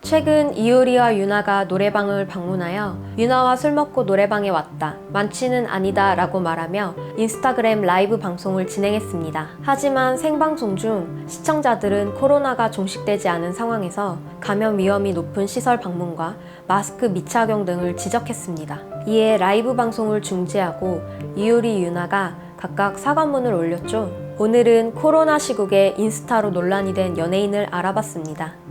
최근 이효리와 유나가 노래방을 방문하여 유나와 술 먹고 노래방에 왔다. 많지는 아니다 라고 말하며 인스타그램 라이브 방송을 진행했습니다. 하지만 생방송 중 시청자들은 코로나가 종식되지 않은 상황에서 감염 위험이 높은 시설 방문과 마스크 미착용 등을 지적했습니다. 이에 라이브 방송을 중지하고 이효리, 유나가 각각 사과문을 올렸죠. 오늘은 코로나 시국에 인스타로 논란이 된 연예인을 알아봤습니다.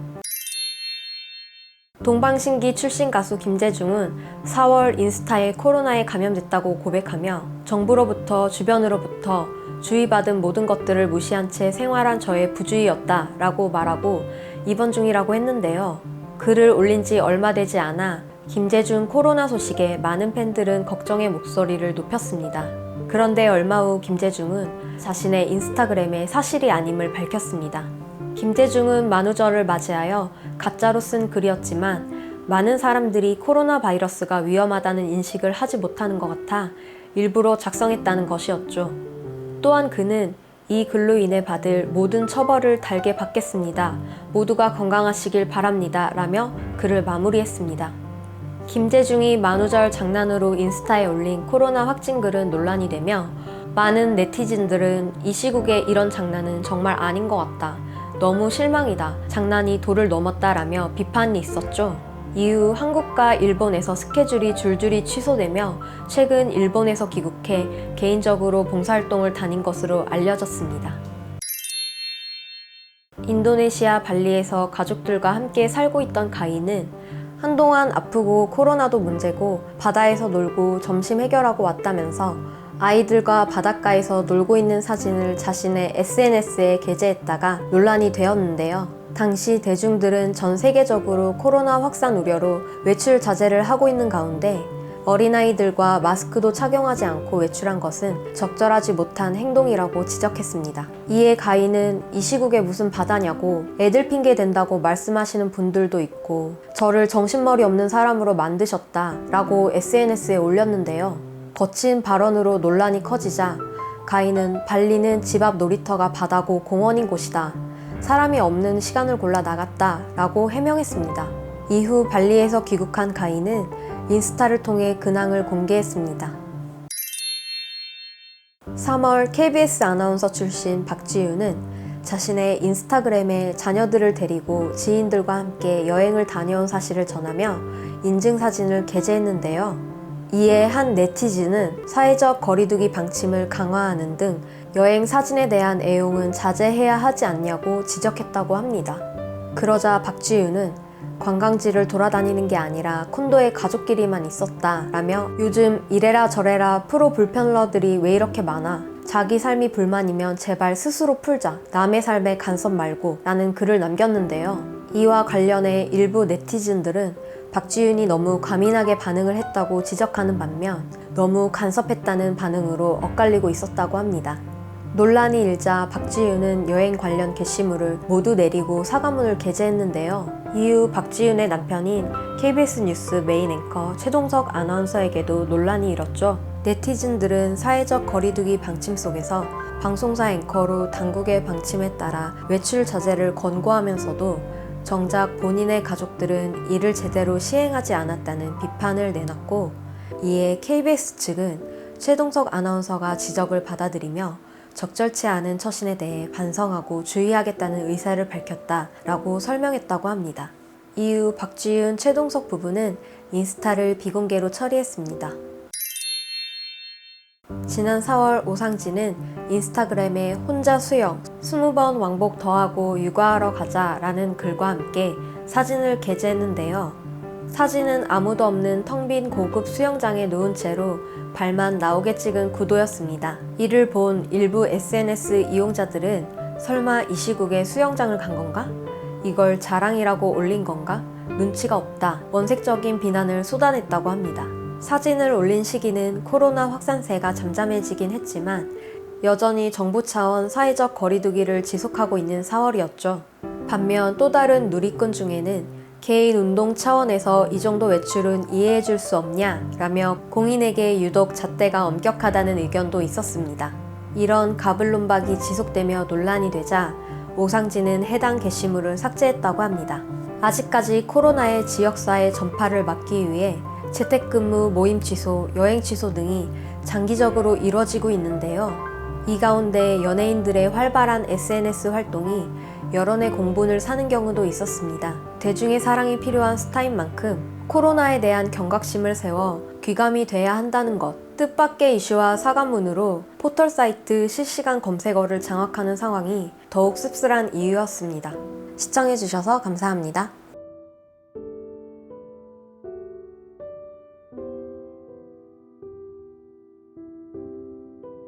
동방신기 출신 가수 김재중은 4월 인스타에 코로나에 감염됐다고 고백하며 정부로부터 주변으로부터 주의받은 모든 것들을 무시한 채 생활한 저의 부주의였다 라고 말하고 입원 중이라고 했는데요. 글을 올린 지 얼마 되지 않아 김재중 코로나 소식에 많은 팬들은 걱정의 목소리를 높였습니다. 그런데 얼마 후 김재중은 자신의 인스타그램에 사실이 아님을 밝혔습니다. 김재중은 만우절을 맞이하여 가짜로 쓴 글이었지만 많은 사람들이 코로나 바이러스가 위험하다는 인식을 하지 못하는 것 같아 일부러 작성했다는 것이었죠. 또한 그는 이 글로 인해 받을 모든 처벌을 달게 받겠습니다. 모두가 건강하시길 바랍니다. 라며 글을 마무리했습니다. 김재중이 만우절 장난으로 인스타에 올린 코로나 확진 글은 논란이 되며 많은 네티즌들은 이 시국에 이런 장난은 정말 아닌 것 같다. 너무 실망이다. 장난이 도를 넘었다라며 비판이 있었죠. 이후 한국과 일본에서 스케줄이 줄줄이 취소되며 최근 일본에서 귀국해 개인적으로 봉사활동을 다닌 것으로 알려졌습니다. 인도네시아 발리에서 가족들과 함께 살고 있던 가인은 한동안 아프고 코로나도 문제고 바다에서 놀고 점심 해결하고 왔다면서 아이들과 바닷가에서 놀고 있는 사진을 자신의 SNS에 게재했다가 논란이 되었는데요. 당시 대중들은 전 세계적으로 코로나 확산 우려로 외출 자제를 하고 있는 가운데 어린아이들과 마스크도 착용하지 않고 외출한 것은 적절하지 못한 행동이라고 지적했습니다. 이에 가인은 이 시국에 무슨 바다냐고 애들 핑계 댄다고 말씀하시는 분들도 있고 저를 정신머리 없는 사람으로 만드셨다 라고 SNS에 올렸는데요. 거친 발언으로 논란이 커지자 가인은 발리는 집 앞 놀이터가 바다고 공원인 곳이다. 사람이 없는 시간을 골라 나갔다 라고 해명했습니다. 이후 발리에서 귀국한 가인은 인스타를 통해 근황을 공개했습니다. 3월 KBS 아나운서 출신 박지윤은 자신의 인스타그램에 자녀들을 데리고 지인들과 함께 여행을 다녀온 사실을 전하며 인증사진을 게재했는데요. 이에 한 네티즌은 사회적 거리두기 방침을 강화하는 등 여행 사진에 대한 애용은 자제해야 하지 않냐고 지적했다고 합니다. 그러자 박지윤은 관광지를 돌아다니는 게 아니라 콘도에 가족끼리만 있었다 라며 요즘 이래라 저래라 프로 불편러들이 왜 이렇게 많아? 자기 삶이 불만이면 제발 스스로 풀자. 남의 삶에 간섭 말고 라는 글을 남겼는데요. 이와 관련해 일부 네티즌들은 박지윤이 너무 과민하게 반응을 했다고 지적하는 반면 너무 간섭했다는 반응으로 엇갈리고 있었다고 합니다. 논란이 일자 박지윤은 여행 관련 게시물을 모두 내리고 사과문을 게재했는데요. 이후 박지윤의 남편인 KBS 뉴스 메인 앵커 최동석 아나운서에게도 논란이 일었죠. 네티즌들은 사회적 거리두기 방침 속에서 방송사 앵커로 당국의 방침에 따라 외출 자제를 권고하면서도 정작 본인의 가족들은 이를 제대로 시행하지 않았다는 비판을 내놨고 이에 KBS 측은 최동석 아나운서가 지적을 받아들이며 적절치 않은 처신에 대해 반성하고 주의하겠다는 의사를 밝혔다라고 설명했다고 합니다. 이후 박지윤, 최동석 부부는 인스타를 비공개로 처리했습니다. 지난 4월 오상진은 인스타그램에 혼자 수영, 20번 왕복 더하고 육아하러 가자 라는 글과 함께 사진을 게재했는데요. 사진은 아무도 없는 텅 빈 고급 수영장에 누운 채로 발만 나오게 찍은 구도였습니다. 이를 본 일부 SNS 이용자들은 설마 이 시국에 수영장을 간 건가? 이걸 자랑이라고 올린 건가? 눈치가 없다. 원색적인 비난을 쏟아냈다고 합니다. 사진을 올린 시기는 코로나 확산세가 잠잠해지긴 했지만 여전히 정부 차원 사회적 거리두기를 지속하고 있는 4월이었죠. 반면 또 다른 누리꾼 중에는 개인 운동 차원에서 이 정도 외출은 이해해줄 수 없냐 라며 공인에게 유독 잣대가 엄격하다는 의견도 있었습니다. 이런 가불론박이 지속되며 논란이 되자 오상진은 해당 게시물을 삭제했다고 합니다. 아직까지 코로나의 지역사회 전파를 막기 위해 재택근무, 모임 취소, 여행 취소 등이 장기적으로 이뤄지고 있는데요. 이 가운데 연예인들의 활발한 SNS 활동이 여론의 공분을 사는 경우도 있었습니다. 대중의 사랑이 필요한 스타인 만큼 코로나에 대한 경각심을 세워 귀감이 돼야 한다는 것, 뜻밖의 이슈와 사과문으로 포털 사이트 실시간 검색어를 장악하는 상황이 더욱 씁쓸한 이유였습니다. 시청해주셔서 감사합니다.